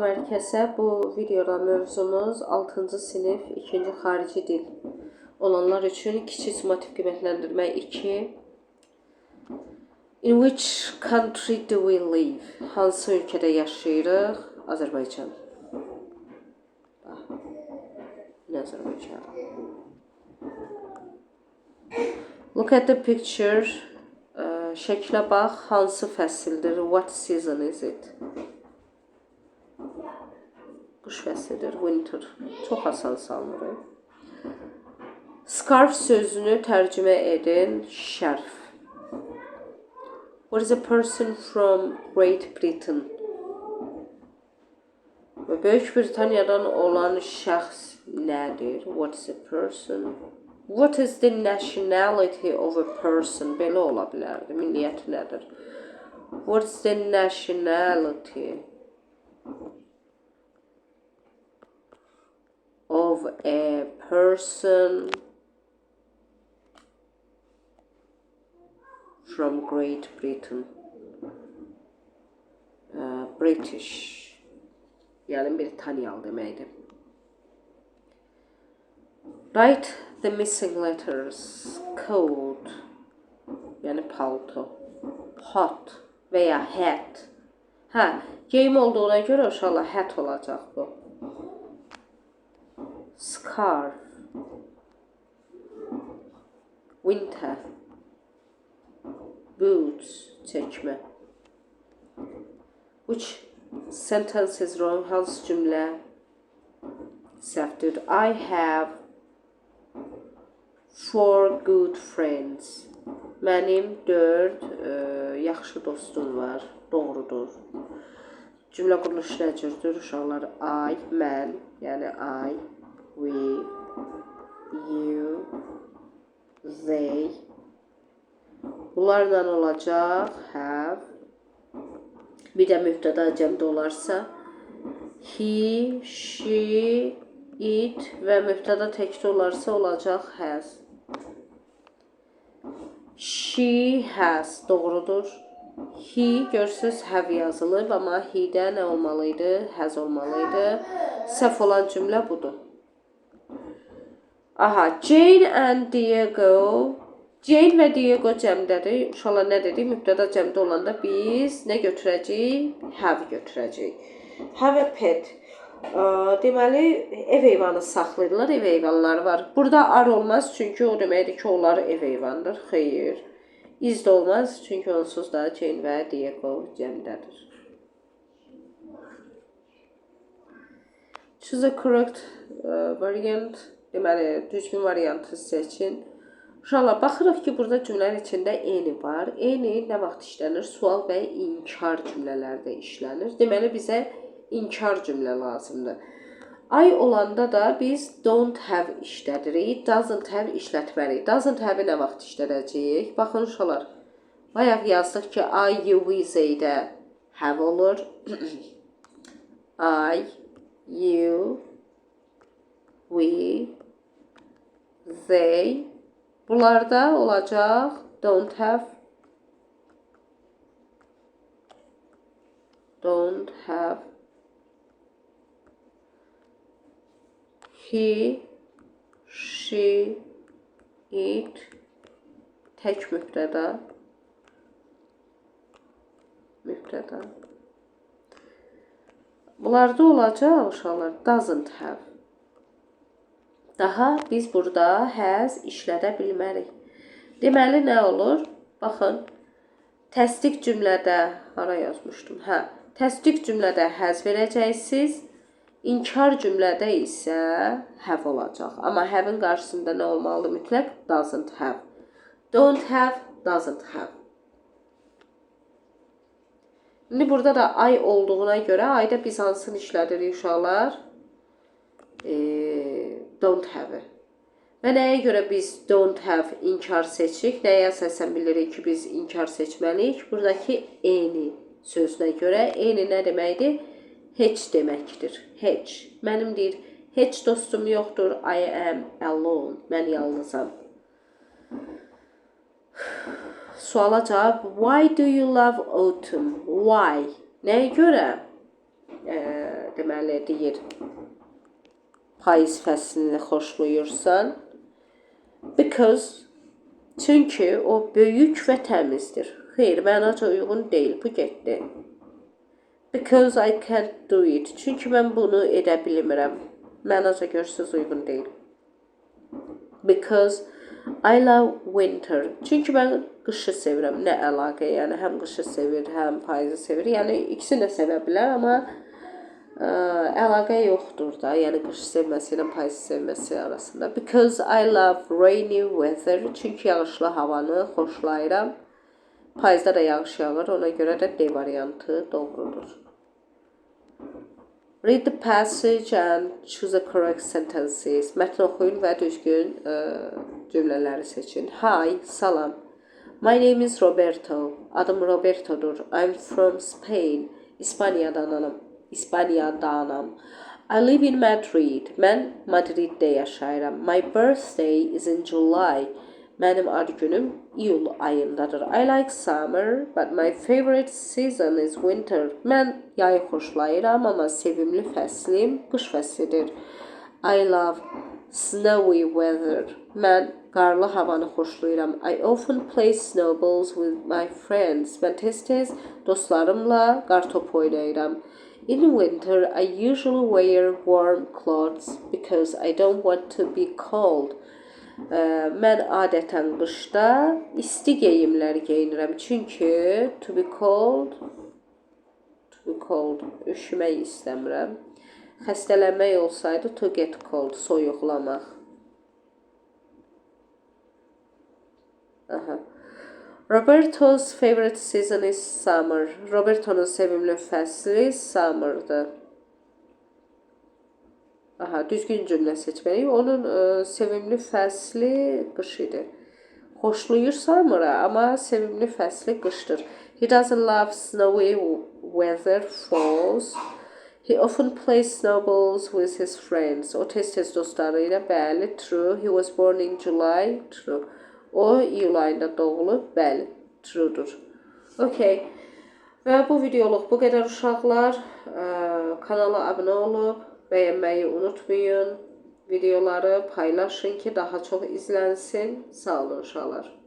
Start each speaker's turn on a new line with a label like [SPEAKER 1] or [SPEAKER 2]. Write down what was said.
[SPEAKER 1] Salam hər kəsə. Bu videoda mövzumuz 6-cı sinif 2-ci xarici dil olanlar üçün kiçik summativ qiymətləndirmə 2. In which country do we live? Hansı ölkədə yaşayırıq? Azərbaycan. Azərbaycan. Look at the picture. Şəklə bax. Hansı fəsildir? What season is it? Qış fəslidir, winter. Çox asan salınır. Scarf sözünü tərcümə edin, şərf. What is a person from Great Britain? Böyük Britaniyadan olan şəxs nədir? What is a person? What is the nationality of a person? Belə ola bilərdi. Milliyyəti nədir? What is the nationality of a person from Great Britain? British. Yəni Britaniyalı deməkdir. Write the missing letters. Coat. Yəni palto. Hot və ya hat. Geyim olduğuna görə uşaqlar hat olacaq bu. Scarf. Winter. Boots. Çəkmə. Which sentence is wrong? Hansı cümlə səhvdir? I have 4 good friends. Mənim 4 yaxşı dostum var. Doğrudur. Cümlə quruluşu nə cürdür uşaqlar? I, mən, yəni I, we, you, they. Bunlarla olacaq have. Bir də mübtəda cəmdə olarsa he, she, it və mübtəda təkdə olarsa olacaq has. She has doğrudur. He görürsünüz have yazılıb, amma he-də nə olmalıydı? Has olmalıydı. Səhv olan cümlə budur. Jane and Diego. Jane və Diego cəmdədir. Uşaqlar nə dedik? Mübtəda cəmdə olanda biz nə götürəcəyik? Have götürəcəyik. Have a pet. Deməli, ev heyvanı saxlayırlar, ev heyvanları var. Burada ar olmaz, çünki o deməkdir ki, onlar ev heyvandır. Xeyr. İz də olmaz, çünki onsuz da Jane və Diego cəmdədir. Choose a correct variant. Deməli, düzgün variantı seçin. Uşaqlar, baxırıq ki, burada cümlənin içində eni var. Eni nə vaxt işlənir? Sual və inkar cümlələrdə işlənir. Deməli, bizə inkar cümlə lazımdır. I olanda da biz don't have işlədirik, doesn't have işlətməliyik. Doesn't have-i nə vaxt işlədəcəyik? Baxın uşaqlar, bayaq yazdıq ki, I, you, we, they-də have olur. I, you, we, they. Bunlarda olacaq don't have, don't have. He, she, it, tək mübtəda, mübtəda. Bunlarda olacaq uşaqlar doesn't have. Daha biz burada has işlədə bilmərik. Deməli nə olur? Baxın, təsdiq cümlədə, hara yazmışdım? Təsdiq cümlədə has verəcəksiniz. İnkar cümlədə isə have olacaq. Amma have-in qarşısında nə olmalıdır? Mütləq doesn't have. Don't have, doesn't have. İndi burada da I olduğuna görə I-da biz hansını işlədirik uşaqlar? Don't have-i. Və nəyə görə biz don't have inkar seçik? Nəyə əsasən bilirik ki, biz inkar seçməliyik? Buradakı any sözünə görə any nə deməkdir? Heç deməkdir. Heç. Mənim deyir, heç dostum yoxdur. I am alone. Mən yalnızam. Suala cavab. Why do you love autumn? Why? Nəyə görə deməli deyir, payız fəslini xoşlayırsan. Because, çünki o böyük və təmizdir. Xeyr, mənaca uyğun deyil, bu getdi. Because I can't do it. Çünki mən bunu edə bilmirəm. Mənaca görsüz uyğun deyil. Because I love winter. Çünki mən qışı sevirəm. Nə əlaqə? Yəni həm qışı sevir, həm payızı sevir. Yəni ikisini də sevə bilər, amma əlaqə yoxdur da. Yəni qışı sevməsi ilə payızı sevməsi arasında. Because I love rainy weather. Çünki yağışlı havanı xoşlayıram. Payızda da yağış yağır. Ona görə də D variantı doğrudur. Read the passage and choose the correct sentences. Mətn oxuyun və düzgün cümlələri seçin. Hi, salam. My name is Roberto. Adım Roberto'dur. I'm from Spain. İspaniyadanam. I live in Madrid. Mən Madriddə yaşayıram. My birthday is in July. Mənim ad günüm iyul ayındadır. I like summer, but my favorite season is winter. Mən yayı xoşlayıram, amma sevimli fəslim qış fəslidir. I love snowy weather. Mən qarlı havanı xoşlayıram. I often play snowballs with my friends. Mən tez-tez dostlarımla qartop oynayıram. In winter, I usually wear warm clothes because I don't want to be cold. Mən adətən qışda isti geyimlər geyinirəm. Çünki to be cold, üşümək istəmirəm. Xəstələnmək olsaydı to get cold, soyuqlamaq. Roberto's favorite season is summer. Roberto'nun sevimli fəsli summer'dır. Düzgün cümlə seçməliyik. Onun sevimli fəsli qış idi. Xoşlayır summer'ı, amma sevimli fəsli qışdır. He doesn't love snowy weather, falls. He often plays snowballs with his friends. O tez-tez dostları ilə, bəli, true. He was born in July, true. O iyul ayında doğulub, bəli, true'dur. Okay. Və bu videoluq bu qədər uşaqlar. Kanala abunə olub, bəyənməyi unutmayın. Videoları paylaşın ki, daha çox izlənsin. Sağ olun uşaqlar.